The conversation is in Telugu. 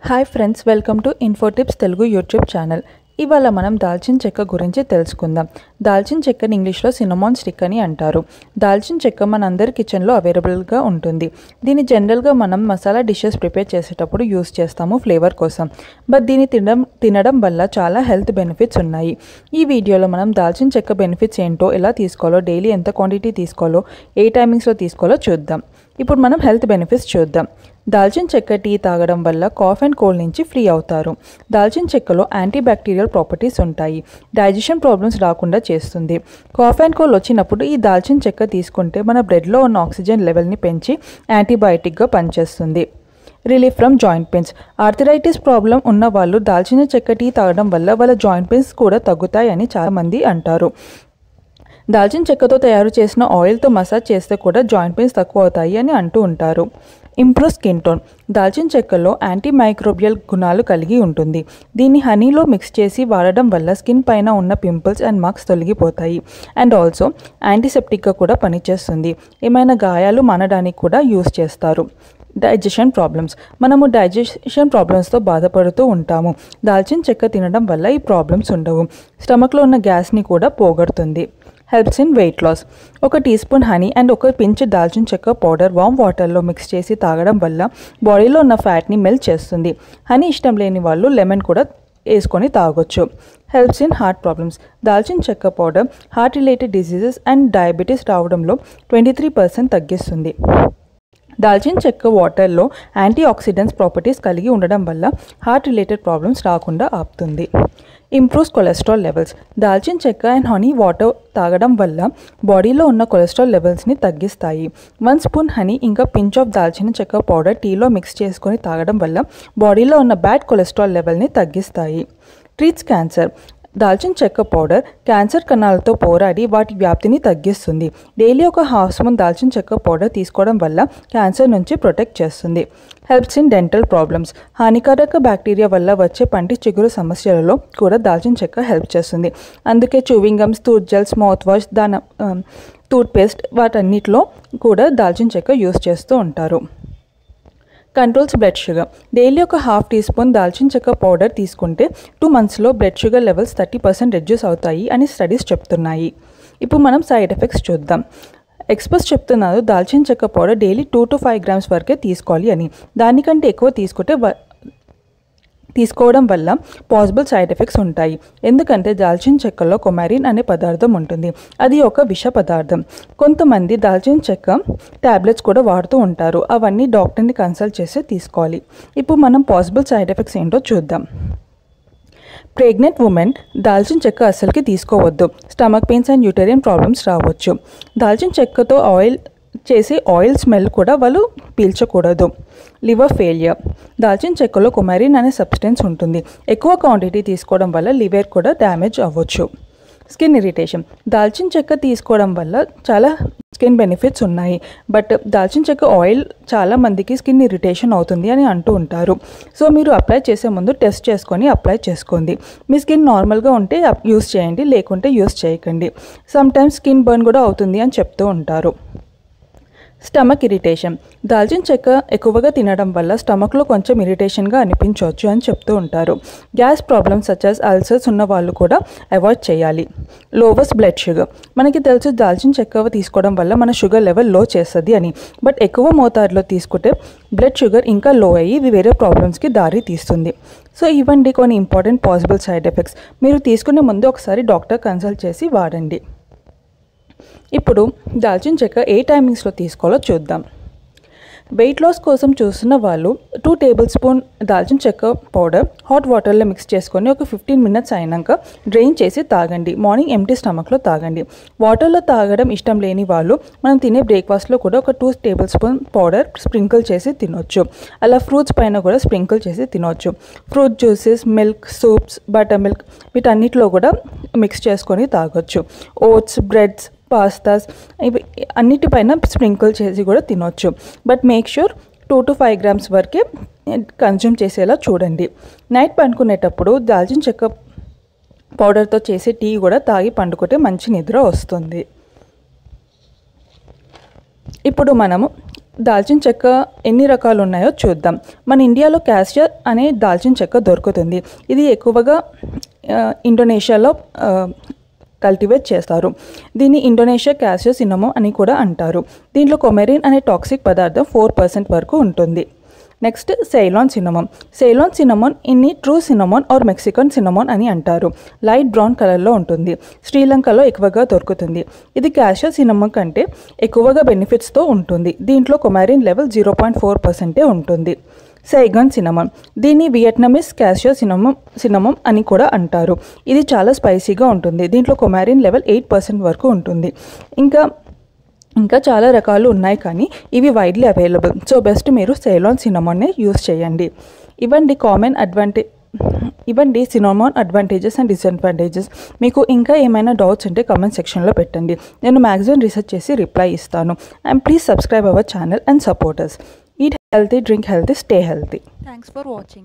Hi friends, welcome to Infotips Telugu YouTube channel. ఇవాళ మనం దాల్చిన చెక్క గురించి తెలుసుకుందాం. దాల్చిన చెక్కని ఇంగ్లీష్లో సినమోన్ స్టిక్ అని అంటారు. దాల్చిన చెక్క మన అందరి కిచెన్లో అవైలబుల్గా ఉంటుంది. దీన్ని జనరల్గా మనం మసాలా డిషెస్ ప్రిపేర్ చేసేటప్పుడు యూస్ చేస్తాము ఫ్లేవర్ కోసం. బట్ దీన్ని తినడం వల్ల చాలా హెల్త్ బెనిఫిట్స్ ఉన్నాయి. ఈ వీడియోలో మనం దాల్చిన చెక్క బెనిఫిట్స్ ఏంటో, ఎలా తీసుకోవాలో, డైలీ ఎంత క్వాంటిటీ తీసుకోవాలో, ఏ టైమింగ్స్లో తీసుకోవాలో చూద్దాం. ఇప్పుడు మనం హెల్త్ బెనిఫిట్స్ చూద్దాం. దాల్చిన చెక్క టీ తాగడం వల్ల కాఫ్ అండ్ కోల్డ్ నుంచి ఫ్రీ అవుతారు. దాల్చిన చెక్కలో యాంటీబ్యాక్టీరియల్ ప్రాపర్టీస్ ఉంటాయి. డైజెషన్ ప్రాబ్లమ్స్ రాకుండా చేస్తుంది. కాఫ్ అండ్ కోల్డ్ వచ్చినప్పుడు ఈ దాల్చిన చెక్క తీసుకుంటే మన బ్లడ్లో ఉన్న ఆక్సిజన్ లెవెల్ని పెంచి యాంటీబయాటిక్గా పనిచేస్తుంది. Relief from joint pains. Arthritis problem ఉన్న వాళ్ళు దాల్చిన చెక్క టీ తాగడం వల్ల వాళ్ళ జాయింట్ పెయిన్స్ కూడా తగ్గుతాయని చాలామంది అంటారు. దాల్చిన చెక్కతో తయారు చేసిన ఆయిల్తో మసాజ్ చేస్తే కూడా జాయింట్ పెయిన్స్ తక్కువ అవుతాయి అని అంటూ ఉంటారు. Improve skin tone. దాల్చిన చెక్కలో యాంటీమైక్రోబియల్ గుణాలు కలిగి ఉంటుంది. దీన్ని హనీలో మిక్స్ చేసి వాడడం వల్ల స్కిన్ పైన ఉన్న పింపుల్స్ అండ్ మార్క్స్ తొలగిపోతాయి. అండ్ ఆల్సో యాంటీసెప్టిక్గా కూడా పనిచేస్తుంది. ఏమైనా గాయాలు మానడానికి కూడా యూస్ చేస్తారు. Digestion problems. మనము డైజెషన్ ప్రాబ్లమ్స్తో బాధపడుతూ ఉంటాము. దాల్చిన చెక్క తినడం వల్ల ఈ ప్రాబ్లమ్స్ ఉండవు. స్టమక్లో ఉన్న గ్యాస్ని కూడా పోగొడుతుంది. Helps in weight loss. 1 teaspoon honey and 1 pinch దాల్చిన చెక్క పౌడర్ వామ్ వాటర్లో మిక్స్ చేసి తాగడం వల్ల బాడీలో ఉన్న ఫ్యాట్ని మెల్ట్ చేస్తుంది. హనీ ఇష్టం లేని వాళ్ళు లెమన్ కూడా వేసుకొని తాగొచ్చు. Helps in heart problems. దాల్చిన చెక్క powder heart related diseases and diabetes రావడంలో 23% తగ్గిస్తుంది. దాల్చిన చెక్క వాటర్లో యాంటీ ఆక్సిడెంట్స్ ప్రాపర్టీస్ కలిగి ఉండడం వల్ల హార్ట్ రిలేటెడ్ ప్రాబ్లమ్స్ రాకుండా ఆపుతుంది. Improves cholesterol levels. దాల్చిన చెక్క అండ్ హనీ వాటర్ తాగడం వల్ల బాడీలో ఉన్న కొలెస్ట్రాల్ లెవెల్స్ని తగ్గిస్తాయి. 1 స్పూన్ హనీ ఇంకా పించ్ ఆఫ్ దాల్చిన చెక్క పౌడర్ టీలో మిక్స్ చేసుకొని తాగడం వల్ల బాడీలో ఉన్న బ్యాడ్ కొలెస్ట్రాల్ లెవెల్ని తగ్గిస్తాయి. Treats cancer. దాల్చిన చెక్క పౌడర్ క్యాన్సర్ కణాలతో పోరాడి వాటి వ్యాప్తిని తగ్గిస్తుంది. డైలీ 1/2 స్పూన్ దాల్చిన చెక్క పౌడర్ తీసుకోవడం వల్ల క్యాన్సర్ నుంచి ప్రొటెక్ట్ చేస్తుంది. Helps in dental problems. హానికారక బ్యాక్టీరియా వల్ల వచ్చే పంటి చిగురు సమస్యలలో కూడా దాల్చిన చెక్క హెల్ప్ చేస్తుంది. అందుకే chewing gums, tooth gels, mouthwash, toothpaste వాటన్నిటిలో కూడా దాల్చిన చెక్క యూస్ చేస్తూ ఉంటారు. Controls blood sugar. Daily 1/2 teaspoon దాల్చిన చెక్క పౌడర్ తీసుకుంటే 2 మంత్స్లో బ్లడ్ షుగర్ లెవెల్స్ 30% రెడ్యూస్ అవుతాయి అని స్టడీస్ చెప్తున్నాయి. ఇప్పుడు మనం సైడ్ ఎఫెక్ట్స్ చూద్దాం. ఎక్స్పర్ట్స్ చెప్తున్నారు దాల్చిన చెక్క పౌడర్ డైలీ 2 to 5 grams వరకే తీసుకోవాలి అని. దానికంటే ఎక్కువ తీసుకోవడం వల్ల పాసిబుల్ సైడ్ ఎఫెక్ట్స్ ఉంటాయి. ఎందుకంటే దాల్చిన చెక్కలో కొమారిన్ అనే పదార్థం ఉంటుంది. అది ఒక విష పదార్థం. కొంతమంది దాల్చిన చెక్క ట్యాబ్లెట్స్ కూడా వాడుతూ ఉంటారు. అవన్నీ డాక్టర్ని కన్సల్ట్ చేసి తీసుకోవాలి. ఇప్పుడు మనం పాసిబుల్ సైడ్ ఎఫెక్ట్స్ ఏంటో చూద్దాం. ప్రెగ్నెంట్ ఉమెన్ దాల్చిన చెక్క అస్సలకి తీసుకోవద్దు. స్టమక్ పెయిన్స్ అండ్ యూటెరియన్ ప్రాబ్లమ్స్ రావచ్చు. దాల్చిన చెక్కతో ఆయిల్ స్మెల్ కూడా వాళ్ళు పీల్చకూడదు. Liver failure. దాల్చిన చెక్కలో కొమారిన్ అనే సబ్స్టెన్స్ ఉంటుంది. ఎక్కువ క్వాంటిటీ తీసుకోవడం వల్ల లివర్ కూడా డ్యామేజ్ అవ్వచ్చు. Skin irritation. దాల్చిన చెక్క తీసుకోవడం వల్ల చాలా స్కిన్ బెనిఫిట్స్ ఉన్నాయి. బట్ దాల్చిన చెక్క ఆయిల్ చాలా మందికి స్కిన్ ఇరిటేషన్ అవుతుంది అని అంటూ ఉంటారు. సో మీరు అప్లై చేసే ముందు టెస్ట్ చేసుకొని అప్లై చేసుకోండి. మీ స్కిన్ నార్మల్గా ఉంటే యూస్ చేయండి, లేకుంటే యూస్ చేయకండి. సమ్టైమ్స్ స్కిన్ బర్న్ కూడా అవుతుంది అని చెప్తూ ఉంటారు. Stomach irritation. దాల్చిన చెక్క ఎక్కువగా తినడం వల్ల స్టమక్లో కొంచెం ఇరిటేషన్గా అనిపించవచ్చు అని చెప్తూ ఉంటారు. Gas problems such as ulcers ఉన్న వాళ్ళు కూడా అవాయిడ్ చేయాలి. Lowest blood sugar. మనకి తెలుసు దాల్చిన చెక్క తీసుకోవడం వల్ల మన షుగర్ లెవెల్ లో చేస్తుంది అని. బట్ ఎక్కువ మోతాదులో తీసుకుంటే బ్లడ్ షుగర్ ఇంకా లో అయ్యి వేరే ప్రాబ్లమ్స్కి దారి తీస్తుంది. సో ఇవ్వండి కొన్ని ఇంపార్టెంట్ పాసిబుల్ సైడ్ ఎఫెక్ట్స్. మీరు తీసుకునే ముందు ఒకసారి డాక్టర్ కన్సల్ట్ చేసి వాడండి. ఇప్పుడు దాల్చిన చెక్క ఏ టైమింగ్స్లో తీసుకోవాలో చూద్దాం. వెయిట్ లాస్ కోసం చూస్తున్న వాళ్ళు 2 tablespoon దాల్చిన చెక్క పౌడర్ హాట్ వాటర్లో మిక్స్ చేసుకొని ఒక 15 minutes అయినాక డ్రైన్ చేసి తాగండి. మార్నింగ్ ఎంటీ స్టమక్లో తాగండి. వాటర్లో తాగడం ఇష్టం లేని వాళ్ళు మనం తినే బ్రేక్ఫాస్ట్లో కూడా ఒక 2 tablespoon పౌడర్ స్ప్రింకిల్ చేసి తినొచ్చు. అలా ఫ్రూట్స్ పైన కూడా స్ప్రింకిల్ చేసి తినొచ్చు. Fruit juices, milk, soups, butter milk వీటన్నిటిలో కూడా మిక్స్ చేసుకొని తాగొచ్చు. ఓట్స్, బ్రెడ్స్, పాస్తాస్ ఇవి అన్నిటిపైన స్ప్రింకిల్ చేసి కూడా తినొచ్చు. But make sure 2 to 5 grams వరకే కన్జ్యూమ్ చేసేలా చూడండి. నైట్ పండుకునేటప్పుడు దాల్చిన చెక్క పౌడర్తో చేసే టీ కూడా తాగి పండుకుంటే మంచి నిద్ర వస్తుంది. ఇప్పుడు మనము దాల్చిన చెక్క ఎన్ని రకాలు ఉన్నాయో చూద్దాం. మన ఇండియాలో క్యాస్టర్ అనే దాల్చిన చెక్క దొరుకుతుంది. ఇది ఎక్కువగా ఇండోనేషియాలో కల్టివేట్ చేస్తారు. దీన్ని ఇండోనేషియా క్యాస్టర్ సిన్నమోన్ అని కూడా అంటారు. దీంట్లో కొమెరిన్ అనే టాక్సిక్ పదార్థం 4% వరకు ఉంటుంది. Next Ceylon cinnamon. Ceylon cinnamon ఇన్ని true cinnamon or Mexican cinnamon అని అంటారు. లైట్ బ్రౌన్ కలర్లో ఉంటుంది. శ్రీలంకలో ఎక్కువగా దొరుకుతుంది. ఇది క్యాస్టర్ సిన్నమోన్ కంటే ఎక్కువగా బెనిఫిట్స్తో ఉంటుంది. దీంట్లో కొమెరిన్ లెవెల్ 0.4% ఉంటుంది. Saigon cinnamon. దీన్ని వియట్నామీస్ క్యాస్టర్ సిన్నమోన్ అని కూడా అంటారు. ఇది చాలా స్పైసీగా ఉంటుంది. దీంట్లో కొమెరిన్ లెవెల్ 8% వరకు ఉంటుంది. ఇంకా చాలా రకాలు ఉన్నాయి, కానీ ఇవి వైడ్లీ అవైలబుల్. సో బెస్ట్ మీరు సెయిలాన్ సిన్నమోన్నే యూస్ చేయండి. ఇవ్వండి సిన్నమోన్ అడ్వాంటేజెస్ అండ్ డిసడ్వాంటేజెస్. మీకు ఇంకా ఏమైనా డౌట్స్ ఉంటే కామెంట్ సెక్షన్లో పెట్టండి. నేను మ్యాక్సిమం రీసెర్చ్ చేసి రిప్లై ఇస్తాను. And please subscribe our channel and support us. Eat healthy, drink healthy, stay healthy. Thanks for watching.